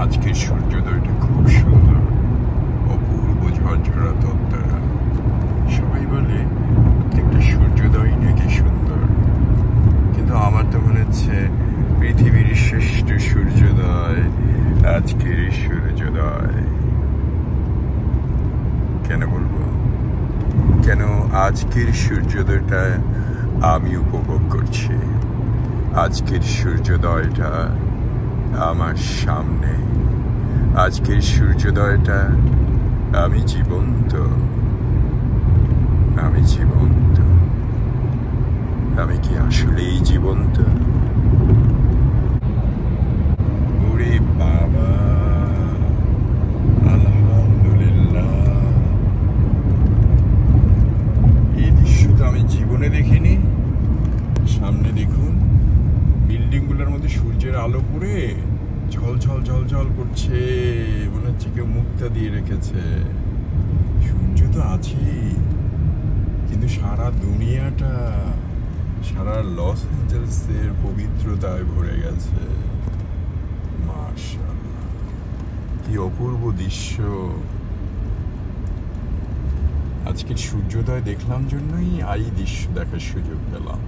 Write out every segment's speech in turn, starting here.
আজকের সূর্যোদয়টা খুব সুন্দর, অপূর্ব ঝরঝরা তত্ত্বরা। সবাই বলে প্রত্যেকটা সূর্যোদয় নাকি সুন্দর, কিন্তু আমার তো মনে হচ্ছে পৃথিবীর শ্রেষ্ঠ সূর্যোদয় আজকের সূর্যোদয়। কেন বলবো? কেন আজকের সূর্যোদয়টা আমি উপভোগ করছি। আজকের সূর্যোদয়টা আমার সামনে। আজকের সূর্যোদয়টা আমি জীবন্ত। আমি কি আসলেই জীবন্ত? ওরে বাবা, আলহামদুলিল্লাহ। এই দৃশ্য তো আমি জীবনে দেখিনি। সামনে দেখুন, বিল্ডিং গুলোর মধ্যে সূর্যের আলো পড়ে ঝলঝল ঝলঝল করছে, মনে হচ্ছে কেউ মুক্তা দিয়ে রেখেছে। সূর্য তো আছেই, কিন্তু সারা দুনিয়াটা, সারা লস অ্যাঞ্জেলসের পবিত্রতায় ভরে গেছে। মাশাআল্লাহ, কি অপূর্ব দৃশ্য। আজকের সূর্যোদয় দেখলাম জন্যই এই দৃশ্য দেখার সুযোগ পেলাম।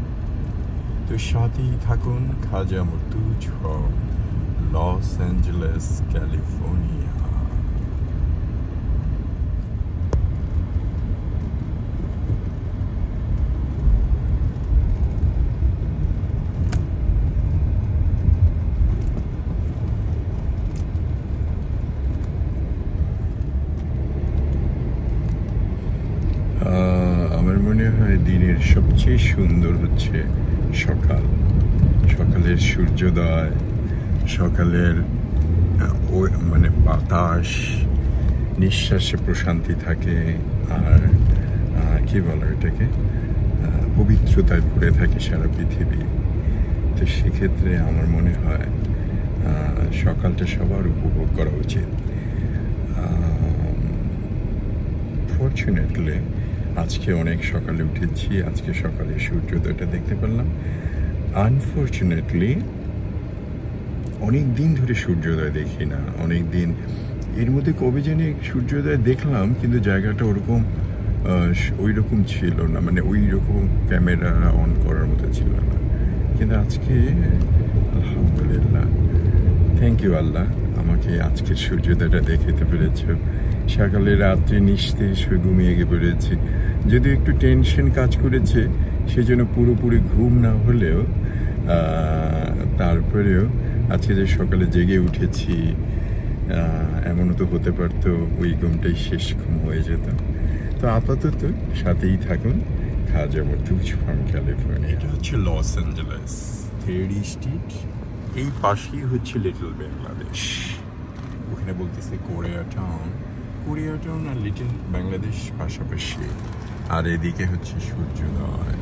তো সাথেই থাকুন খাজা মর্তুজ ফ্রম লস অ্যাঞ্জেলেস, ক্যালিফোর্নিয়া। আমার মনে হয় দিনের সবচেয়ে সুন্দর হচ্ছে সকাল। সকালের সূর্যোদয়, সকালের মানে বাতাস, নিঃশ্বাসে প্রশান্তি থাকে, আর কি বলো এটাকে, পবিত্রতায় ভরে থাকে সারা পৃথিবী। তো সেক্ষেত্রে আমার মনে হয় সকালটা সবার উপভোগ করা উচিত। ফরচুনেটলি আজকে অনেক সকালে উঠেছি, আজকে সকালে সূর্যোদয়টা দেখতে পারলাম। আনফর্চুনেটলি অনেক দিন ধরে সূর্যোদয় দেখি না, অনেক দিন। এর মধ্যে কবে জানি সূর্যোদয় দেখলাম, কিন্তু জায়গাটা ওরকম ওই রকম ছিল না, মানে ওই রকম ক্যামেরা অন করার মতো ছিল না। কিন্তু আজকে আলহামদুলিল্লাহ, থ্যাংক ইউ আল্লাহ, আমাকে আজকের সূর্যোদয়টা দেখাতে পেরেছ। সকালে রাত্রে নিস্তেজ হয়ে ঘুমিয়ে গিয়ে পড়েছি, যদিও একটু টেনশন কাজ করেছে, সেজন্য পুরোপুরি ঘুম না হলেও তারপরেও আজকে যে সকালে জেগে উঠেছি, এমনও তো হতে পারতো ওই ঘুমটাই শেষ ঘুম হয়ে যেত। তো আপাতত সাথেই থাকুন খাজা মর্তুজ ফ্রম ক্যালিফোর্নিয়া। এটা হচ্ছে লস অ্যাঞ্জেলেস 3rd স্ট্রিট, এই পাশেই হচ্ছে লিটল বাংলাদেশ। ওখানে বলতেছে কোরিয়া টাউন আর লিটল বাংলাদেশ পাশাপাশি। আর এদিকে হচ্ছে সূর্যোদয়।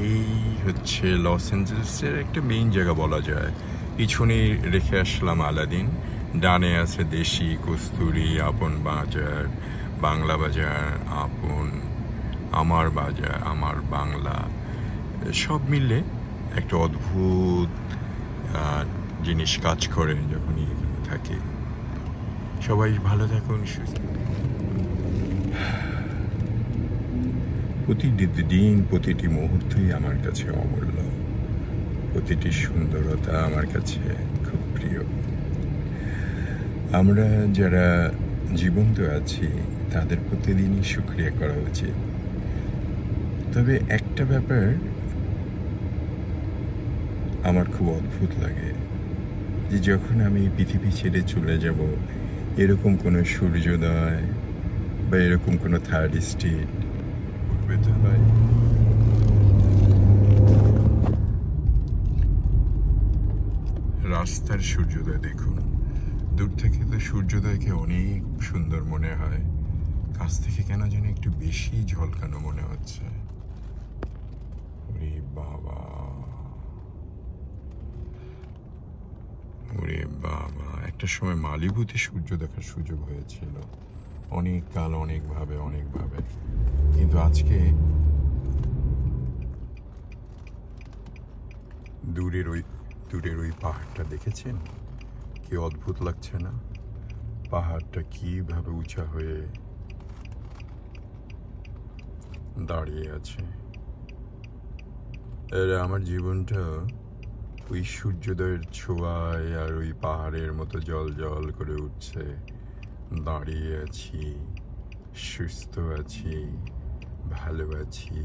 এই হচ্ছে লস অ্যাঞ্জেলেসের একটা মেইন জায়গা বলা যায়। পিছনে রেখে আসলাম আলাদিন, ডানে আছে দেশি, কস্তুরি, আপন বাজার, বাংলা বাজার, আপন, আমার বাজার, আমার বাংলা। সব মিলে একটা অদ্ভুত জিনিস কাজ করে যখন এখানে থাকে। সবাই ভালো থাকুন, সুস্থ। প্রতিদিন প্রতিটি মুহূর্তই আমার কাছে অমূল্য, প্রতিটি সুন্দরতা আমার কাছে খুব প্রিয়। আমরা যারা জীবন্ত আছি তাদের প্রতিদিনই শুকরিয়া করা উচিত। তবে একটা ব্যাপার আমার খুব অদ্ভুত লাগে, যে যখন আমি পৃথিবী ছেড়ে চলে যাব, এরকম কোনো সূর্যোদয় বা এরকম কোনো 3rd স্ট্রিট পেতে হয়। রাস্তার সূর্যোদয় দেখুন, দূর থেকে তো সূর্যোদয়কে অনেক সুন্দর মনে হয়, কাছ থেকে কেন যেন একটু বেশি ঝলকানো মনে হচ্ছে। ওরে বাবা, ওরে বাবা, একটা সময় মালিবুতে সূর্য দেখার সুযোগ হয়েছিল, অনেক কাল, অনেকভাবে, কিন্তু আজকে দূরের ওই পাহাড়টা দেখেছেন? কি কি অদ্ভুত লাগছে না? পাহাড়টা কিভাবে উঁচা হয়ে দাঁড়িয়ে আছে। আমার জীবনটা ওই সূর্যোদয়ের ছোঁয়ায় আর ওই পাহাড়ের মতো জল জল করে উঠছে। দাঁড়িয়ে আছি, সুস্থ আছি, ভালো আছি,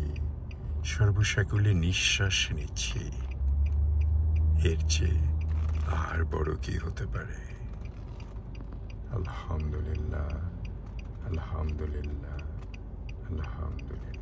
সর্বসাকুল্যে নিঃশ্বাস নিচ্ছি। এর চেয়ে আর বড় কি হতে পারে? আলহামদুলিল্লাহ, আলহামদুলিল্লাহ, আলহামদুলিল্লাহ।